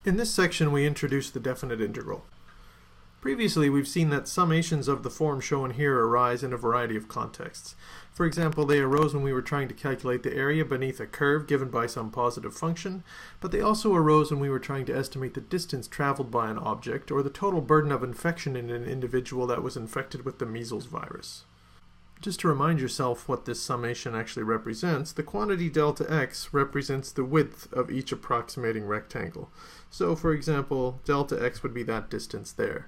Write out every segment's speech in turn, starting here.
In this section, we introduce the definite integral. Previously, we've seen that summations of the form shown here arise in a variety of contexts. For example, they arose when we were trying to calculate the area beneath a curve given by some positive function, but they also arose when we were trying to estimate the distance traveled by an object or the total burden of infection in an individual that was infected with the measles virus. Just to remind yourself what this summation actually represents, the quantity delta x represents the width of each approximating rectangle. So, for example, delta x would be that distance there.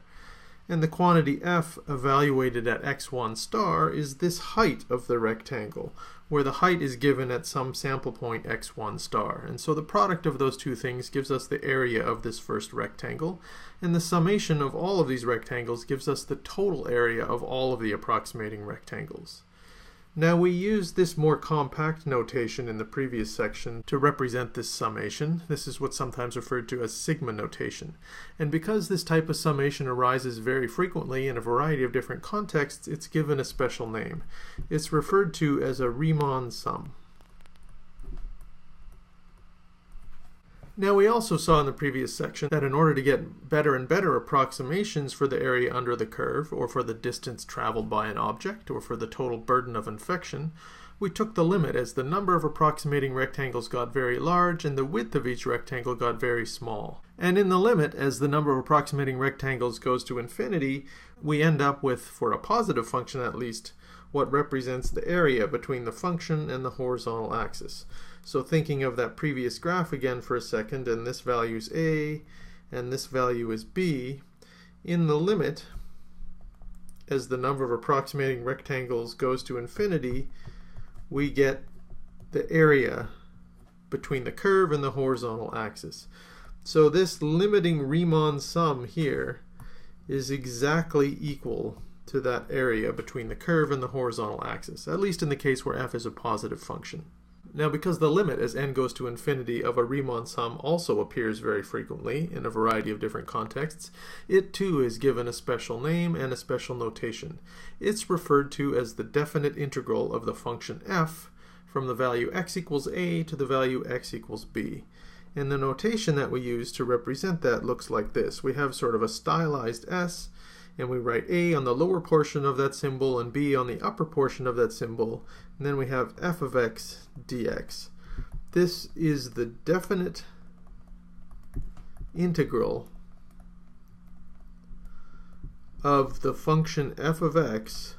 And the quantity f evaluated at x1 star is this height of the rectangle, where the height is given at some sample point x1 star. And so the product of those two things gives us the area of this first rectangle, and the summation of all of these rectangles gives us the total area of all of the approximating rectangles. Now, we used this more compact notation in the previous section to represent this summation. This is what's sometimes referred to as sigma notation. And because this type of summation arises very frequently in a variety of different contexts, it's given a special name. It's referred to as a Riemann sum. Now, we also saw in the previous section that in order to get better and better approximations for the area under the curve, or for the distance traveled by an object, or for the total burden of infection, we took the limit as the number of approximating rectangles got very large and the width of each rectangle got very small. And in the limit, as the number of approximating rectangles goes to infinity, we end up with, for a positive function at least, what represents the area between the function and the horizontal axis. So thinking of that previous graph again for a second, and this value is a, and this value is b, in the limit, as the number of approximating rectangles goes to infinity, we get the area between the curve and the horizontal axis. So this limiting Riemann sum here is exactly equal to that area between the curve and the horizontal axis, at least in the case where f is a positive function. Now, because the limit as n goes to infinity of a Riemann sum also appears very frequently in a variety of different contexts, it too is given a special name and a special notation. It's referred to as the definite integral of the function f from the value x equals a to the value x equals b. And the notation that we use to represent that looks like this. We have sort of a stylized s, and we write a on the lower portion of that symbol and b on the upper portion of that symbol, and then we have f of x dx. This is the definite integral of the function f of x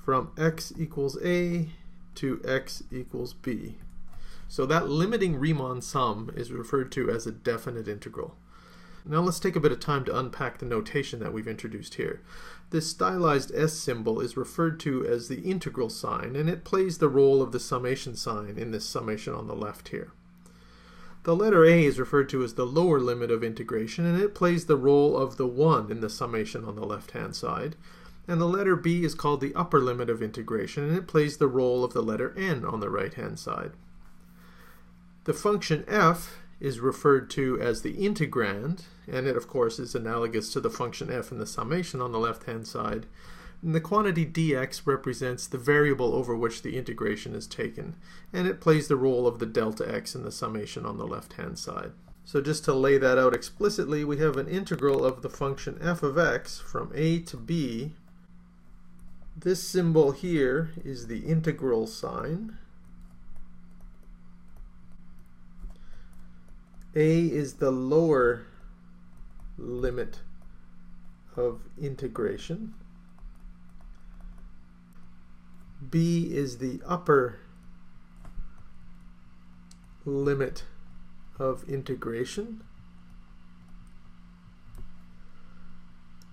from x equals a to x equals b. So that limiting Riemann sum is referred to as a definite integral. Now let's take a bit of time to unpack the notation that we've introduced here. This stylized S symbol is referred to as the integral sign, and it plays the role of the summation sign in this summation on the left here. The letter A is referred to as the lower limit of integration, and it plays the role of the 1 in the summation on the left-hand side. And the letter B is called the upper limit of integration, and it plays the role of the letter N on the right-hand side. The function f is referred to as the integrand, and it of course is analogous to the function f in the summation on the left-hand side. And the quantity dx represents the variable over which the integration is taken, and it plays the role of the delta x in the summation on the left-hand side. So just to lay that out explicitly, we have an integral of the function f of x from a to b. This symbol here is the integral sign. A is the lower limit of integration. B is the upper limit of integration.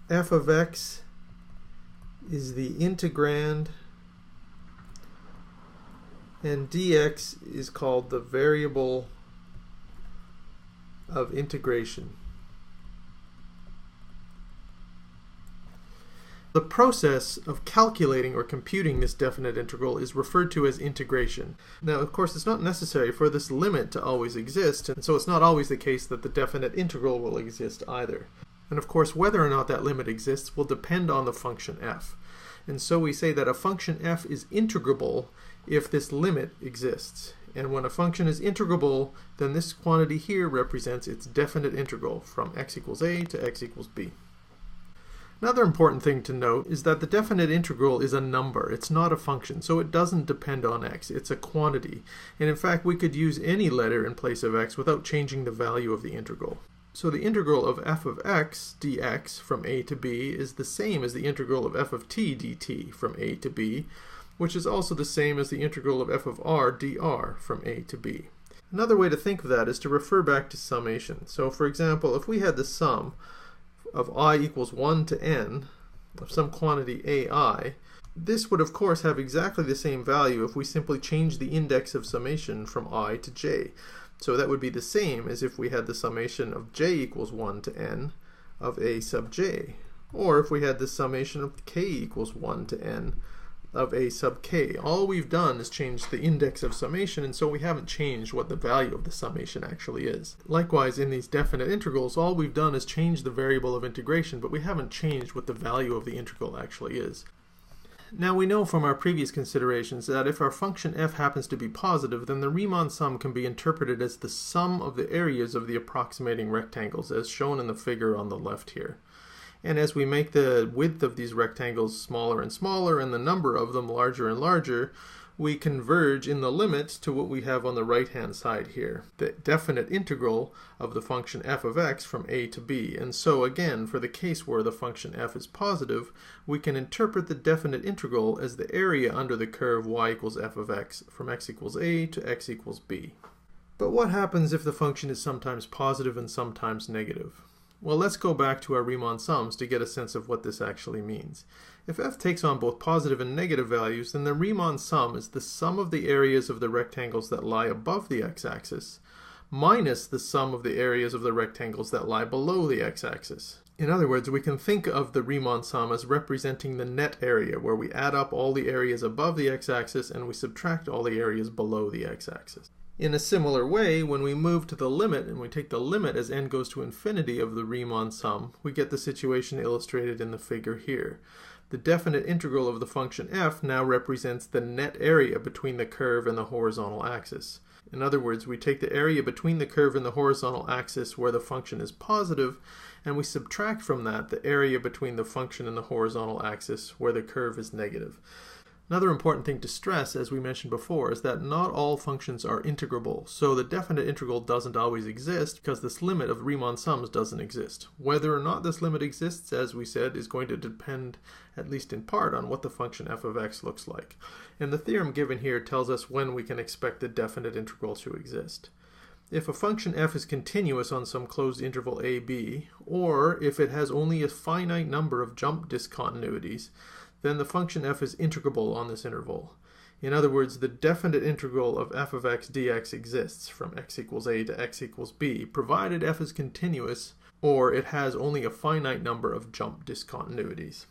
F of x is the integrand, and dx is called the variable of integration. The process of calculating or computing this definite integral is referred to as integration. Now, of course, it's not necessary for this limit to always exist, and so it's not always the case that the definite integral will exist either. And of course, whether or not that limit exists will depend on the function f. And so we say that a function f is integrable if this limit exists. And when a function is integrable, then this quantity here represents its definite integral from x equals a to x equals b. Another important thing to note is that the definite integral is a number. It's not a function, so it doesn't depend on x. It's a quantity. And in fact, we could use any letter in place of x without changing the value of the integral. So the integral of f of x dx from a to b is the same as the integral of f of t dt from a to b, which is also the same as the integral of f of r dr from a to b. Another way to think of that is to refer back to summation. So for example, if we had the sum of I equals 1 to n of some quantity ai, this would of course have exactly the same value if we simply change the index of summation from I to j. So that would be the same as if we had the summation of j equals 1 to n of a sub j, or if we had the summation of k equals 1 to n of a sub k. All we've done is change the index of summation, and so we haven't changed what the value of the summation actually is. Likewise, in these definite integrals, all we've done is change the variable of integration, but we haven't changed what the value of the integral actually is. Now we know from our previous considerations that if our function f happens to be positive, then the Riemann sum can be interpreted as the sum of the areas of the approximating rectangles, as shown in the figure on the left here. And as we make the width of these rectangles smaller and smaller and the number of them larger and larger, we converge in the limit to what we have on the right hand side here, the definite integral of the function f of x from a to b. And so again, for the case where the function f is positive, we can interpret the definite integral as the area under the curve y equals f of x from x equals a to x equals b. But what happens if the function is sometimes positive and sometimes negative? Well, let's go back to our Riemann sums to get a sense of what this actually means. If f takes on both positive and negative values, then the Riemann sum is the sum of the areas of the rectangles that lie above the x-axis minus the sum of the areas of the rectangles that lie below the x-axis. In other words, we can think of the Riemann sum as representing the net area, where we add up all the areas above the x-axis and we subtract all the areas below the x-axis. In a similar way, when we move to the limit and we take the limit as n goes to infinity of the Riemann sum, we get the situation illustrated in the figure here. The definite integral of the function f now represents the net area between the curve and the horizontal axis. In other words, we take the area between the curve and the horizontal axis where the function is positive, and we subtract from that the area between the function and the horizontal axis where the curve is negative. Another important thing to stress, as we mentioned before, is that not all functions are integrable, so the definite integral doesn't always exist because this limit of Riemann sums doesn't exist. Whether or not this limit exists, as we said, is going to depend, at least in part, on what the function f of x looks like. And the theorem given here tells us when we can expect the definite integral to exist. If a function f is continuous on some closed interval a, b, or if it has only a finite number of jump discontinuities, then the function f is integrable on this interval. In other words, the definite integral of f of x dx exists from x equals a to x equals b, provided f is continuous or it has only a finite number of jump discontinuities.